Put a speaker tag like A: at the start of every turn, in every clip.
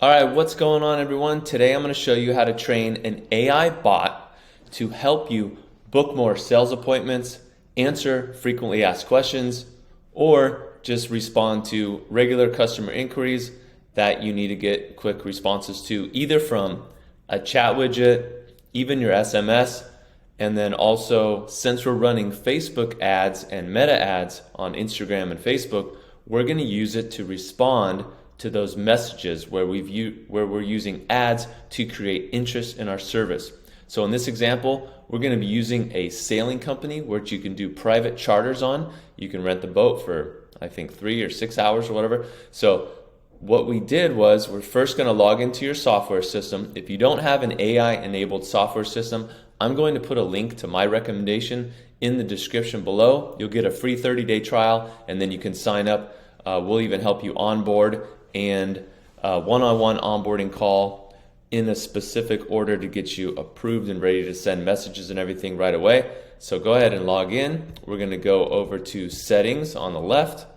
A: All right, what's going on, everyone? Today I'm going to show you how to train an AI bot to help you book more sales appointments, answer frequently asked questions, or just respond to regular customer inquiries that you need to get quick responses to, either from a chat widget, even your SMS, and then also, since we're running Facebook ads and meta ads on Instagram and Facebook, we're going to use it to respond to those messages where we're using ads to create interest in our service. So in this example, we're going to be using a sailing company which you can do private charters on. You can rent the boat for, I think, 3 or 6 hours or whatever. So what we did was we're first going to log into your software system. If you don't have an AI-enabled software system, I'm going to put a link to my recommendation in the description below. You'll get a free 30-day trial, and then you can sign up. We'll even help you onboard and one-on-one onboarding call in a specific order to get you approved and ready to send messages and everything right away. So go ahead and log in. We're going to go over to settings on the left.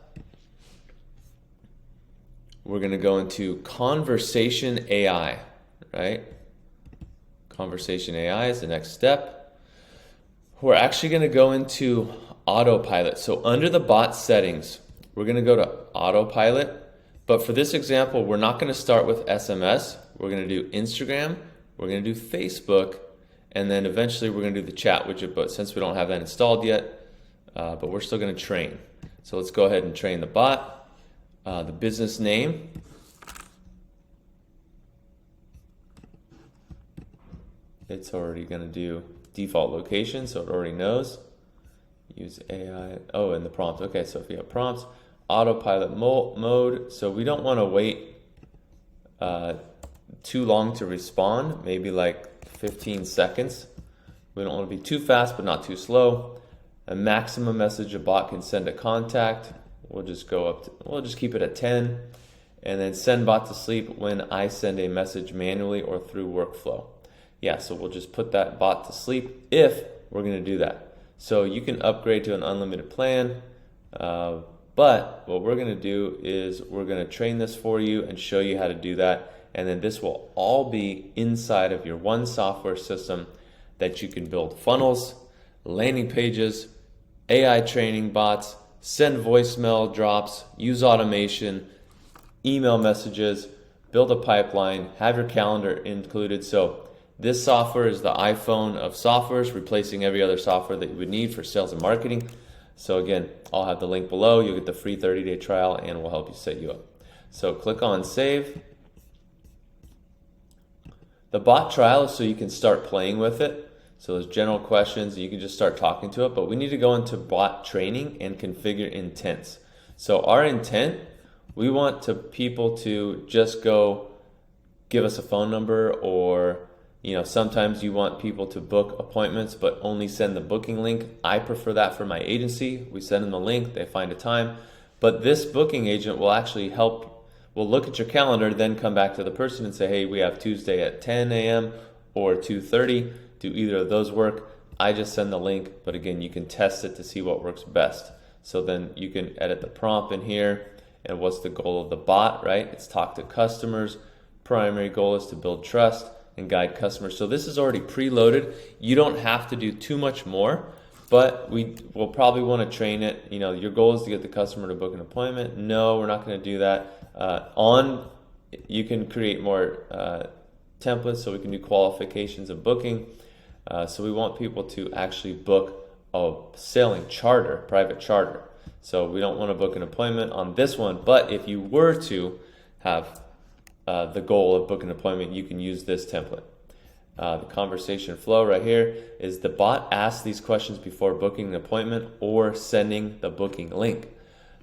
A: We're going to go into conversation AI, right? Conversation AI is the next step. We're actually going to go into Autopilot. So under the bot settings, we're going to go to Autopilot. But for this example, we're not going to start with SMS. We're going to do Instagram. We're going to do Facebook. And then eventually we're going to do the chat widget. But since we don't have that installed yet, but we're still going to train. So let's go ahead and train the bot. The business name. It's already going to do default location, so it already knows. Use AI. Oh, and the prompt. Okay, so if you have prompts, autopilot mode. So we don't want to wait too long to respond, maybe like 15 seconds. We don't want to be too fast, but not too slow. A maximum message a bot can send a contact. We'll just go up to, we'll just keep it at 10. And then send bot to sleep when I send a message manually or through workflow. Yeah, so we'll just put that bot to sleep if we're going to do that. So you can upgrade to an unlimited plan, but what we're going to do is we're going to train this for you and show you how to do that. And then this will all be inside of your one software system that you can build funnels, landing pages, AI training bots, send voicemail drops, use automation, email messages, build a pipeline, have your calendar included. So this software is the iPhone of softwares, replacing every other software that you would need for sales and marketing. So again, I'll have the link below. You'll get the free 30-day trial and we'll help you set you up. So click on save. The bot trial is so you can start playing with it. So there's general questions, you can just start talking to it, but we need to go into bot training and configure intents. So our intent, we want people to just go give us a phone number, or sometimes you want people to book appointments but only send the booking link. I prefer that for my agency. We send them the link, they find a time. But this booking agent will actually help, will look at your calendar, then come back to the person and say, hey, we have Tuesday at 10 a.m. or 2:30. Do either of those work? I just send the link, but again, you can test it to see what works best. So then you can edit the prompt in here. And what's the goal of the bot, right? It's talk to customers. Primary goal is to build trust and guide customers. So this is already preloaded. You don't have to do too much more, but we will probably want to train it. Your goal is to get the customer to book an appointment. No, we're not going to do that. You can create more templates, so we can do qualifications of booking. So we want people to actually book a sailing charter, private charter. So we don't want to book an appointment on this one, but if you were to have the goal of booking an appointment, you can use this template. The conversation flow right here is the bot asks these questions before booking an appointment or sending the booking link.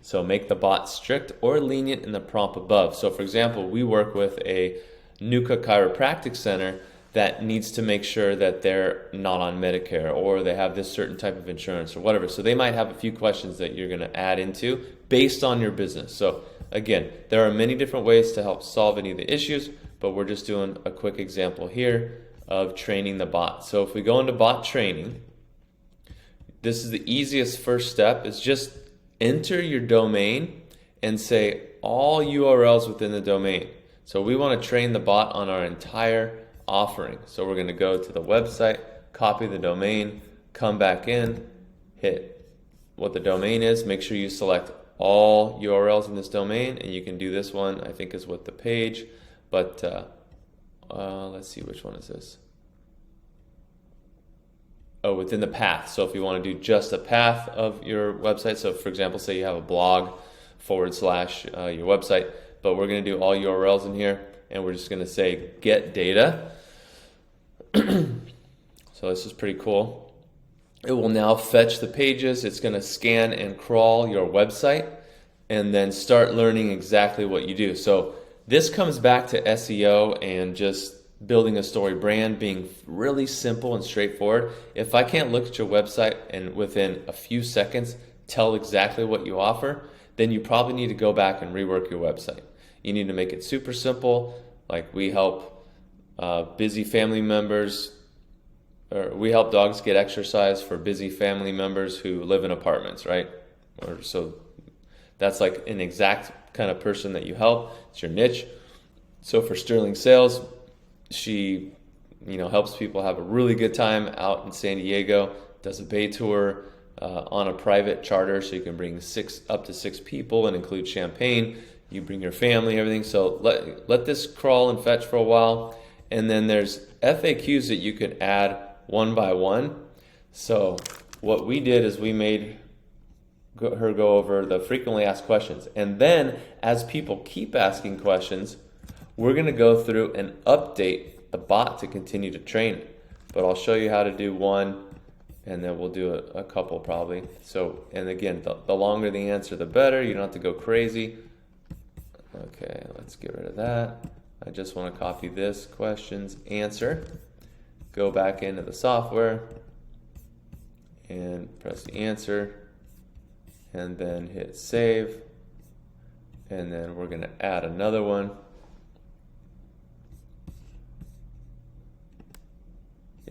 A: So make the bot strict or lenient in the prompt above. So for example, we work with a Nuka Chiropractic Center that needs to make sure that they're not on Medicare or they have this certain type of insurance or whatever. So they might have a few questions that you're going to add into based on your business. So again, there are many different ways to help solve any of the issues, but we're just doing a quick example here of training the bot. So if we go into bot training, this is the easiest first step, is just enter your domain and say all URLs within the domain. So we want to train the bot on our entire offering. So we're going to go to the website, copy the domain, come back in, hit what the domain is, make sure you select all URLs in this domain, and you can do this one, I think is with the page, but let's see, which one is this? Oh, within the path. So if you want to do just a path of your website, so for example, say you have a blog / your website, but we're going to do all URLs in here, and we're just going to say get data. So this is pretty cool. It will now fetch the pages. It's going to scan and crawl your website and then start learning exactly what you do. So this comes back to SEO and just building a story brand being really simple and straightforward. If I can't look at your website and within a few seconds tell exactly what you offer, then you probably need to go back and rework your website. You need to make it super simple. Like we help busy family members, or we help dogs get exercise for busy family members who live in apartments, right? Or so that's like an exact kind of person that you help. It's your niche. So for Sterling Sales, she, helps people have a really good time out in San Diego, does a bay tour on a private charter, so you can bring up to six people and include champagne. You bring your family, everything. So let this crawl and fetch for a while. And then there's FAQs that you can add one by one. So what we did is we made her go over the frequently asked questions. And then as people keep asking questions, we're going to go through and update the bot to continue to train it. But I'll show you how to do one, and then we'll do a couple probably. So, and again, the longer the answer, the better. You don't have to go crazy. Okay, let's get rid of that. I just want to copy this questions answer, go back into the software and press the answer, and then hit save. And then we're going to add another one.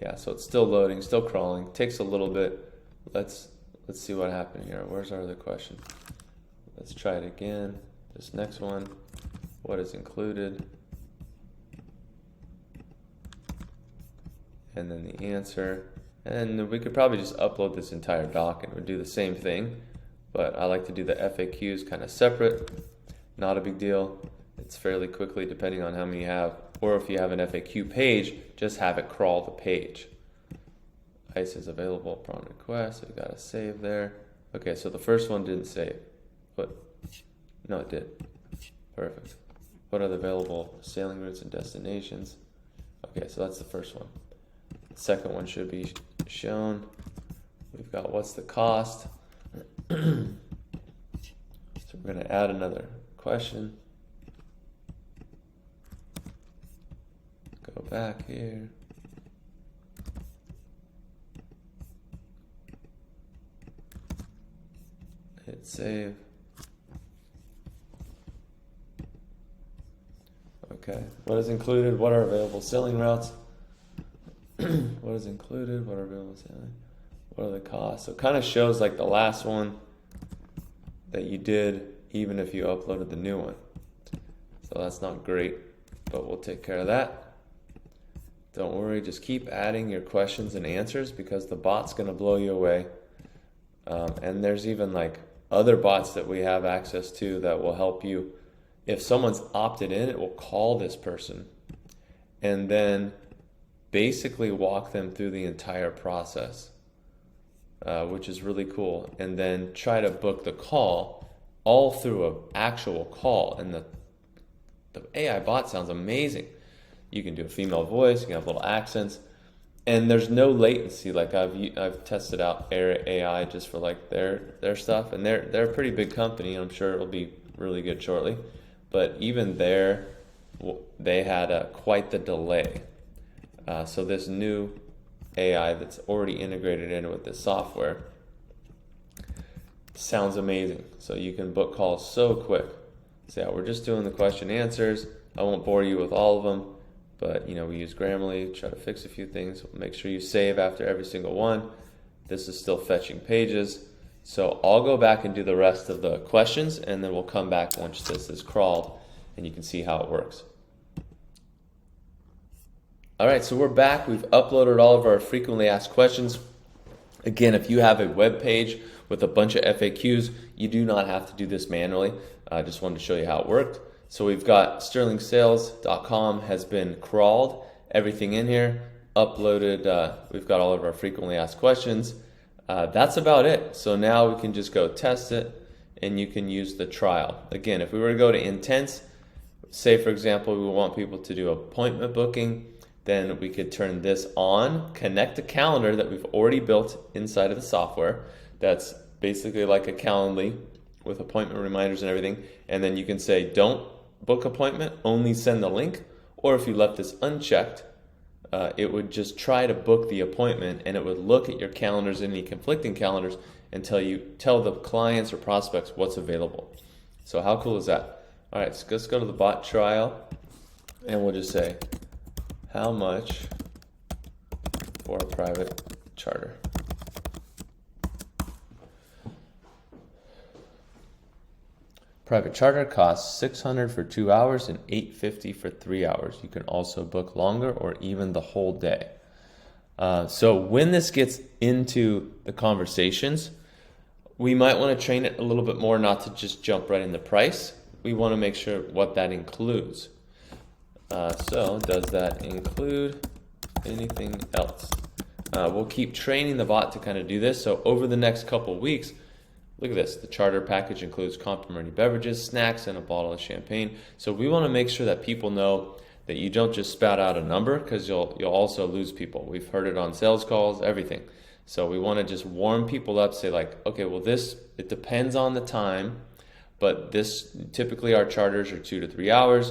A: Yeah, so it's still loading, still crawling. Takes a little bit. Let's see what happened here. Where's our other question? Let's try it again. This next one. What is included? And then the answer. And we could probably just upload this entire doc and it would do the same thing. But I like to do the FAQs kind of separate. Not a big deal. It's fairly quickly depending on how many you have. Or if you have an FAQ page, just have it crawl the page. ICE is available upon request. So we got to save there. Okay, so the first one didn't save. But no, it did. Perfect. What are the available sailing routes and destinations? Okay, so that's the first one. The second one should be shown. We've got what's the cost. So we're going to add another question. Go back here. Hit save. Okay, what is included? What are available sailing routes? What is included? What are available sailing? What are the costs? So it kind of shows like the last one that you did, even if you uploaded the new one. So that's not great, but we'll take care of that. Don't worry, just keep adding your questions and answers because the bot's going to blow you away. And there's even like other bots that we have access to that will help you. If someone's opted in, it will call this person and then basically walk them through the entire process, which is really cool. And then try to book the call all through an actual call. And the AI bot sounds amazing. You can do a female voice, you can have little accents, and there's no latency. Like I've tested out AI just for like their stuff, and they're a pretty big company. I'm sure it'll be really good shortly, but even there, they had quite the delay. So this new AI that's already integrated in with this software sounds amazing. So you can book calls so quick. So yeah, we're just doing the question answers. I won't bore you with all of them. But we use Grammarly, try to fix a few things. Make sure you save after every single one. This is still fetching pages. So I'll go back and do the rest of the questions, and then we'll come back once this is crawled, and you can see how it works. All right, so we're back. We've uploaded all of our frequently asked questions. Again, if you have a web page with a bunch of FAQs, you do not have to do this manually. I just wanted to show you how it worked. So we've got sterlingsales.com has been crawled, everything in here, uploaded. We've got all of our frequently asked questions. That's about it. So now we can just go test it and you can use the trial. Again, if we were to go to intents, say for example, we want people to do appointment booking, then we could turn this on, connect a calendar that we've already built inside of the software. That's basically like a Calendly with appointment reminders and everything. And then you can say, don't book appointment, only send the link. Or if you left this unchecked, it would just try to book the appointment and it would look at your calendars, any conflicting calendars, and tell the clients or prospects what's available. So how cool is that? All right, so let's go to the bot trial and we'll just say, how much for a private charter? Private charter costs $600 for 2 hours and $850 for 3 hours. You can also book longer or even the whole day. So when this gets into the conversations, we might want to train it a little bit more not to just jump right in the price. We want to make sure what that includes. So does that include anything else? We'll keep training the bot to kind of do this. So over the next couple weeks, look at this. The charter package includes complimentary beverages, snacks, and a bottle of champagne. So we want to make sure that people know that you don't just spout out a number, because you'll also lose people. We've heard it on sales calls, everything. So we want to just warm people up, say like, okay, well it depends on the time, but this typically our charters are 2 to 3 hours.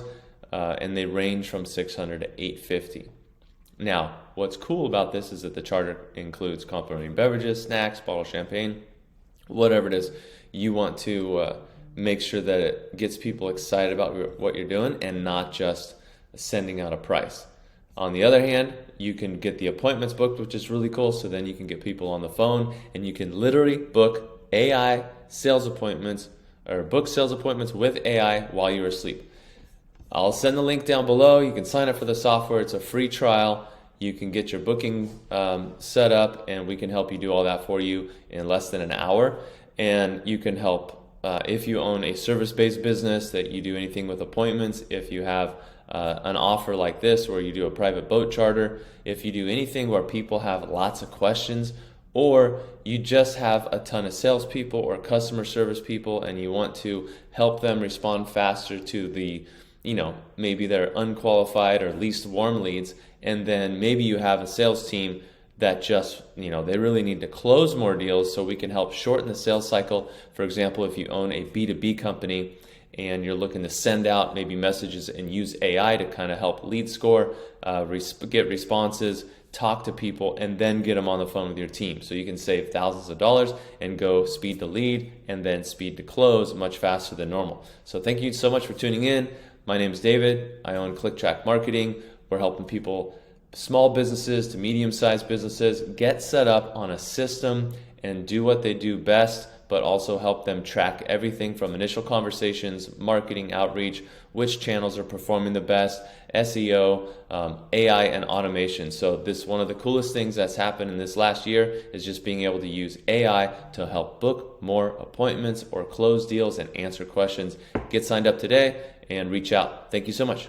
A: And they range from $600 to $850. Now, what's cool about this is that the charter includes complimentary beverages, snacks, bottle of champagne, whatever it is. You want to make sure that it gets people excited about what you're doing and not just sending out a price. On the other hand, you can get the appointments booked, which is really cool. So then you can get people on the phone and you can literally book AI sales appointments or book sales appointments with AI while you're asleep. I'll send the link down below. You can sign up for the software. It's a free trial. You can get your booking set up and we can help you do all that for you in less than an hour. And you can help if you own a service-based business that you do anything with appointments, if you have an offer like this where you do a private boat charter, if you do anything where people have lots of questions, or you just have a ton of salespeople or customer service people and you want to help them respond faster to the maybe they're unqualified or least warm leads, and then maybe you have a sales team that just, they really need to close more deals, so we can help shorten the sales cycle. For example, if you own a B2B company and you're looking to send out maybe messages and use AI to kind of help lead score, get responses, talk to people, and then get them on the phone with your team. So you can save thousands of dollars and go speed to lead and then speed to close much faster than normal. So thank you so much for tuning in. My name is David. I own ClickTrack Marketing. We're helping people, small businesses to medium-sized businesses, get set up on a system and do what they do best, but also help them track everything from initial conversations, marketing, outreach, which channels are performing the best, SEO, AI, and automation. So this one of the coolest things that's happened in this last year is just being able to use AI to help book more appointments or close deals and answer questions. Get signed up today and reach out. Thank you so much.